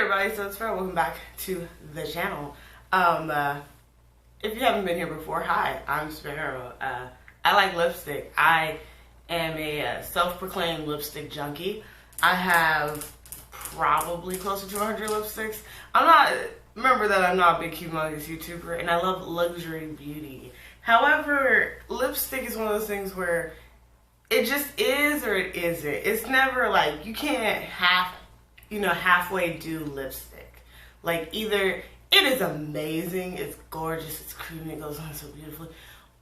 everybody, so it's Sparrow. Welcome back to the channel. If you haven't been here before, hi, I'm Sparrow. I like lipstick. I am a self-proclaimed lipstick junkie. I have probably close to 200 lipsticks. Remember that I'm not a big humongous YouTuber, and I love luxury beauty. However, lipstick is one of those things where it just is or it isn't. It's never like, you can't halfway do lipstick. Like, either it is amazing, it's gorgeous, it's creamy, it goes on so beautifully,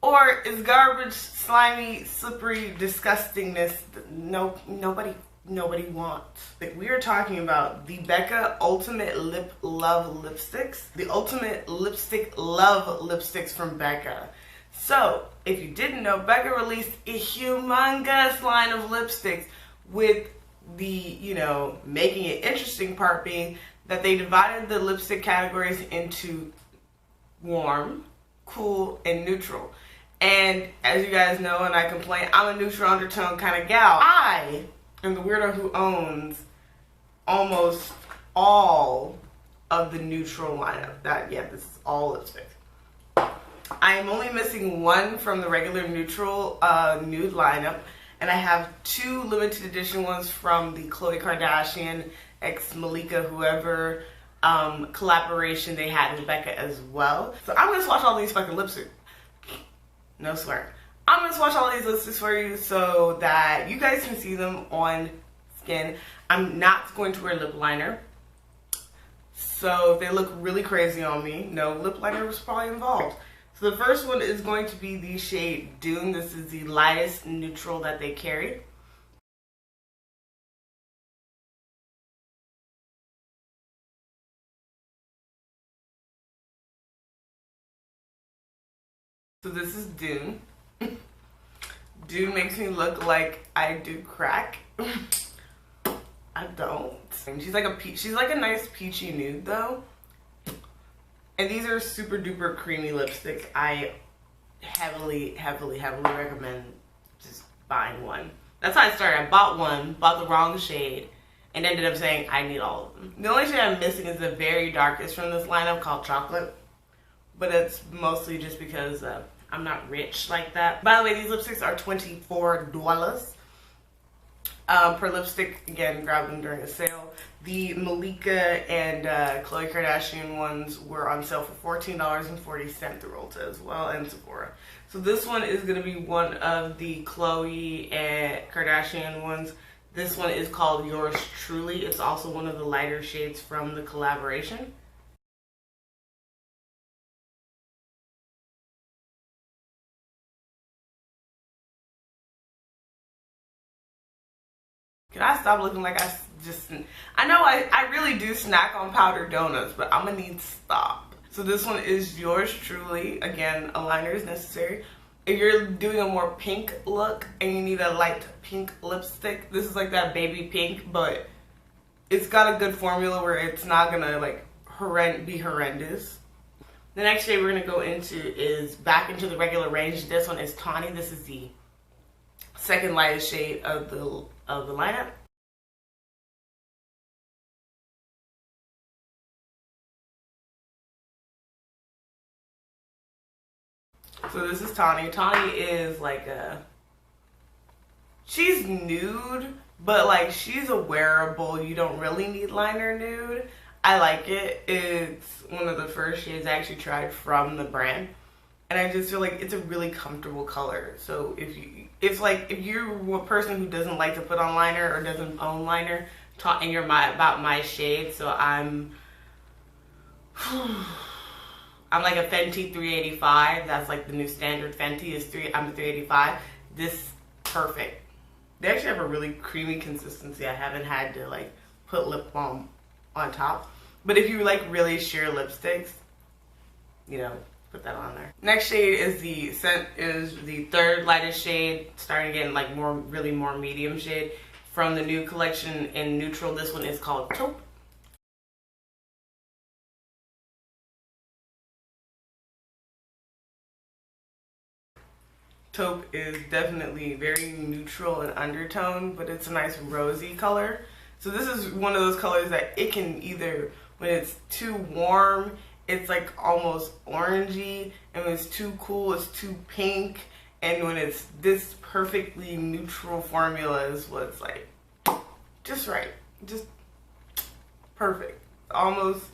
or it's garbage, slimy, slippery disgustingness that nobody wants. Like, we are talking about the BECCA Ultimate Lip Love Lipsticks. The Ultimate Lipstick Love Lipsticks from BECCA. So, if you didn't know, BECCA released a humongous line of lipsticks with the, making it interesting part being that they divided the lipstick categories into warm, cool, and neutral. And as you guys know, and I complain, I'm a neutral undertone kind of gal. I am the weirdo who owns almost all of the neutral lineup. This is all lipsticks. I am only missing one from the regular neutral nude lineup, and I have two limited edition ones from the Khloe Kardashian x Malika whoever collaboration they had with BECCA as well. So I'm gonna swatch all these fucking lipsticks. No swear. I'm gonna swatch all these lipsticks for you so that you guys can see them on skin. I'm not going to wear lip liner, so if they look really crazy on me, no, lip liner was probably involved. So the first one is going to be the shade Dune. This is the lightest neutral that they carry. So this is Dune. Dune makes me look like I do crack. I don't. She's like a nice peachy nude though. And these are super duper creamy lipsticks. I heavily recommend just buying one. That's how I started. I bought one, bought the wrong shade, and ended up saying I need all of them. The only shade I'm missing is the very darkest from this lineup called Chocolate. But it's mostly just because I'm not rich like that. By the way, these lipsticks are $24 per lipstick. Again, grab them during a sale. The Malika and Khloe Kardashian ones were on sale for $14.40 through Ulta as well, and Sephora. So this one is going to be one of the Khloe and Kardashian ones. This one is called Yours Truly. It's also one of the lighter shades from the collaboration. Can I stop looking like I know I really do snack on powdered donuts, but I'm gonna need to stop. So this one is Yours Truly. Again, a liner is necessary. If you're doing a more pink look and you need a light pink lipstick, this is like that baby pink, but it's got a good formula where it's not gonna like be horrendous. The next shade we're gonna go into is back into the regular range. This one is Tawny. This is the second lightest shade of the lineup. So this is Tawny. Tawny is like she's nude, but like she's a wearable, you don't really need liner nude. I like it. It's one of the first shades I actually tried from the brand. And I just feel like it's a really comfortable color. So if you're a person who doesn't like to put on liner or doesn't own liner, and you're about my shade, so I'm like a Fenty 385. That's like the new standard Fenty is I'm a 385. This perfect. They actually have a really creamy consistency. I haven't had to like put lip balm on top. But if you like really sheer lipsticks, put that on there. Next shade is the third lightest shade, starting again like really more medium shade from the new collection in neutral. This one is called Taupe. Taupe is definitely very neutral and undertone, but it's a nice rosy color. So this is one of those colors that it can either, when it's too warm, it's like almost orangey, and when it's too cool, it's too pink, and when it's this perfectly neutral formula is what it's like. Just right. Just perfect. Almost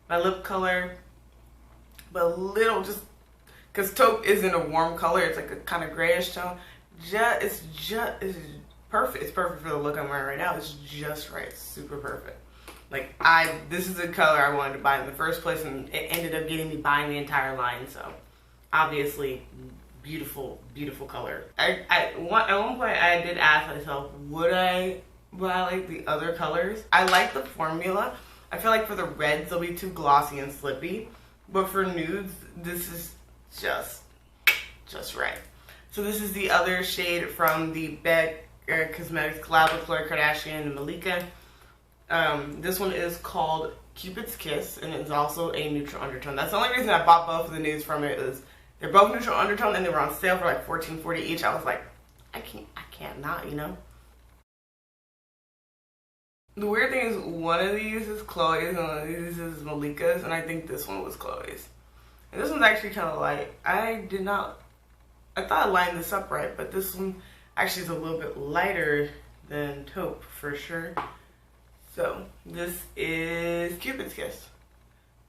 my lip color, but a little, just because taupe isn't a warm color, it's like a kind of grayish tone. It's perfect. It's perfect for the look I'm wearing right now. It's just right. It's super perfect. Like, this is the color I wanted to buy in the first place, and it ended up getting me buying the entire line. So obviously, beautiful, beautiful color. At one point I did ask myself, would I buy like the other colors? I like the formula. I feel like for the reds they'll be too glossy and slippy, but for nudes this is just right. So this is the other shade from the BECCA Cosmetics collab with Khloe Kardashian and Malika. This one is called Cupid's Kiss, and it's also a neutral undertone. That's the only reason I bought both of the nudes from it, is they're both neutral undertone and they were on sale for like $14.40 each. I was like, I can't not, you know? The weird thing is, one of these is Khloe's and one of these is Malika's, and I think this one was Khloe's. And this one's actually kind of light. I thought I lined this up right, but this one actually is a little bit lighter than taupe for sure. So this is Cupid's Kiss.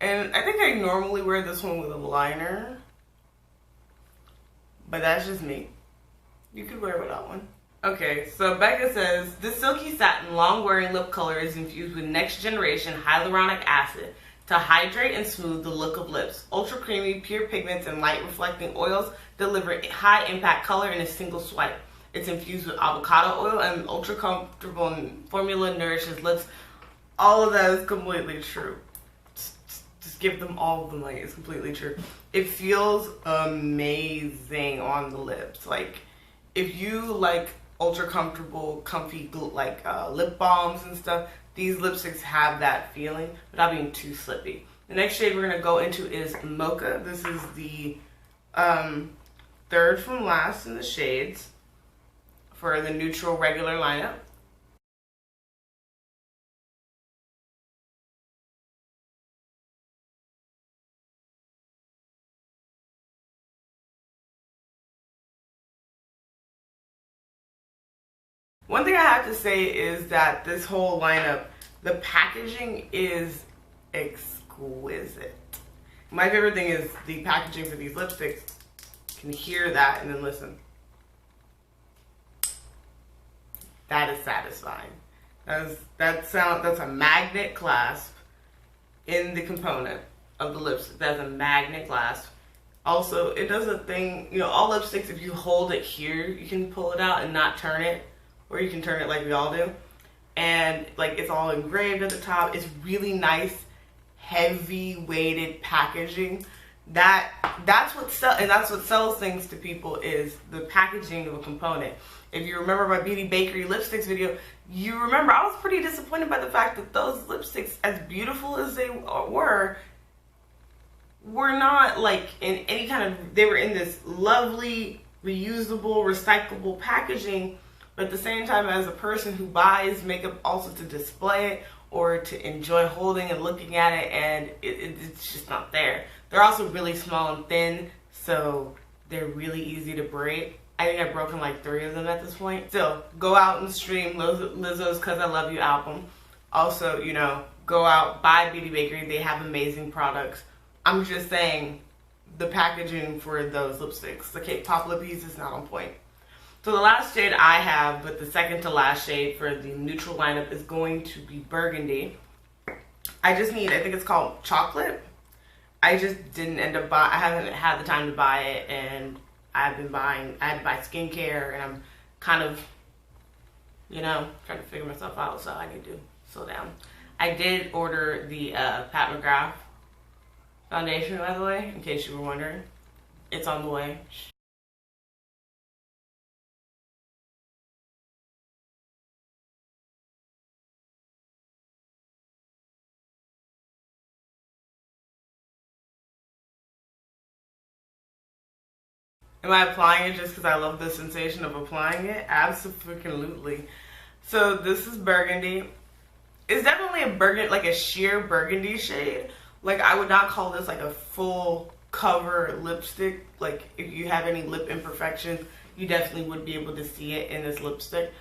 And I think I normally wear this one with a liner, but that's just me. You could wear it without one. Okay, so Becca says, this silky satin long-wearing lip color is infused with next-generation hyaluronic acid to hydrate and smooth the look of lips. Ultra creamy, pure pigments, and light-reflecting oils deliver high-impact color in a single swipe. It's infused with avocado oil, and ultra-comfortable formula nourishes lips. All of that is completely true. Just give them all of them, like, it's completely true. It feels amazing on the lips. Like, if you like ultra comfortable, comfy, like lip balms and stuff, these lipsticks have that feeling without being too slippy. The next shade we're gonna go into is Mocha. This is the third from last in the shades for the neutral regular lineup. One thing I have to say is that this whole lineup, the packaging is exquisite. My favorite thing is the packaging for these lipsticks. You can hear that and then listen. That is satisfying. That's a magnet clasp in the component of the lipstick. That's a magnet clasp. Also, it does a thing, you know, all lipsticks, if you hold it here, you can pull it out and not turn it. Or you can turn it like we all do. And like, it's all engraved at the top. It's really nice, heavy weighted packaging. That's what sells things to people, is the packaging of a component. If you remember my Beauty Bakery lipsticks video, you remember I was pretty disappointed by the fact that those lipsticks, as beautiful as they were not like in any kind of, they were in this lovely, reusable, recyclable packaging. But at the same time, as a person who buys makeup also to display it or to enjoy holding and looking at it, and it's just not there. They're also really small and thin, so they're really easy to break. I think I've broken like 3 of them at this point. Still, go out and stream Lizzo's Cause I Love You album. Also, you know, go out, buy Beauty Bakery. They have amazing products. I'm just saying, the packaging for those lipsticks, the Cake Pop lippies, is not on point. So the last shade I have, but the second to last shade for the neutral lineup, is going to be Burgundy. I think it's called Chocolate. I just didn't end up I haven't had the time to buy it, and I had to buy skincare, and I'm kind of, you know, trying to figure myself out, so I need to slow down. I did order the Pat McGrath foundation, by the way, in case you were wondering. It's on the way. Am I applying it just because I love the sensation of applying it? Absolutely. So this is Burgundy. it's definitely a burgundy, like a sheer burgundy shade. Like, I would not call this like a full cover lipstick. Like, if you have any lip imperfections, you definitely would be able to see it in this lipstick.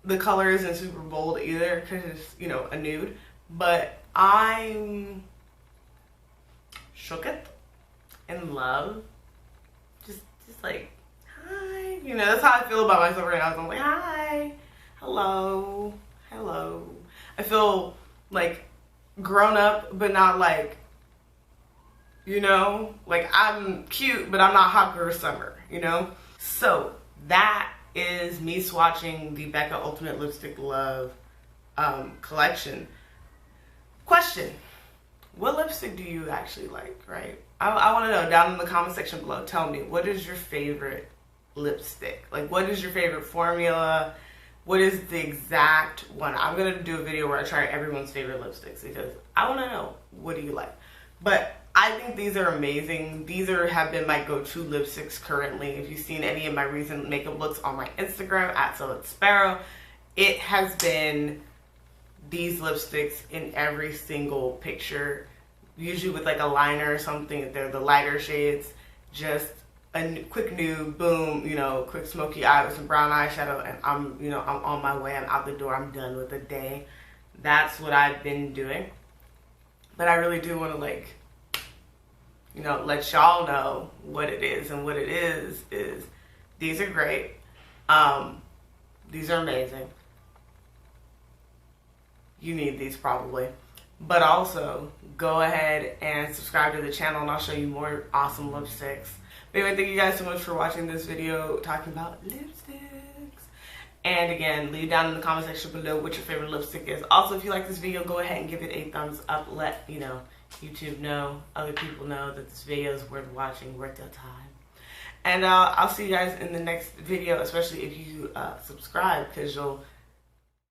The color isn't super bold either because it's, you know, a nude. But I'm shook it, in love. Just like, hi. You know, that's how I feel about myself right now. So I'm like, hi, hello, hello. I feel like grown up, but not like, you know, like I'm cute, but I'm not hot girl summer, you know? So that is me swatching the BECCA Ultimate Lipstick Love collection. Question: what lipstick do you actually like, right? I want to know down in the comment section below. Tell me, what is your favorite lipstick? Like, what is your favorite formula? What is the exact one? I'm going to do a video where I try everyone's favorite lipsticks because I want to know, what do you like? But I think these are amazing. These have been my go-to lipsticks currently. If you've seen any of my recent makeup looks on my Instagram, at SoIt'sSparrow, it has been these lipsticks in every single picture, usually with like a liner or something. They're the lighter shades, just a quick nude, boom, you know, quick smoky eye with some brown eyeshadow, and I'm on my way. I'm out the door. I'm done with the day. That's what I've been doing. But I really do want to, like, you know, let y'all know what it is. And what it is these are great. These are amazing. You need these probably. But also, go ahead and subscribe to the channel and I'll show you more awesome lipsticks. But anyway, thank you guys so much for watching this video talking about lipsticks. And again, leave down in the comment section below what your favorite lipstick is. Also, if you like this video, go ahead and give it a thumbs up. Let, you know, YouTube know, other people know that this video is worth watching, worth your time. And I'll see you guys in the next video, especially if you subscribe, because you'll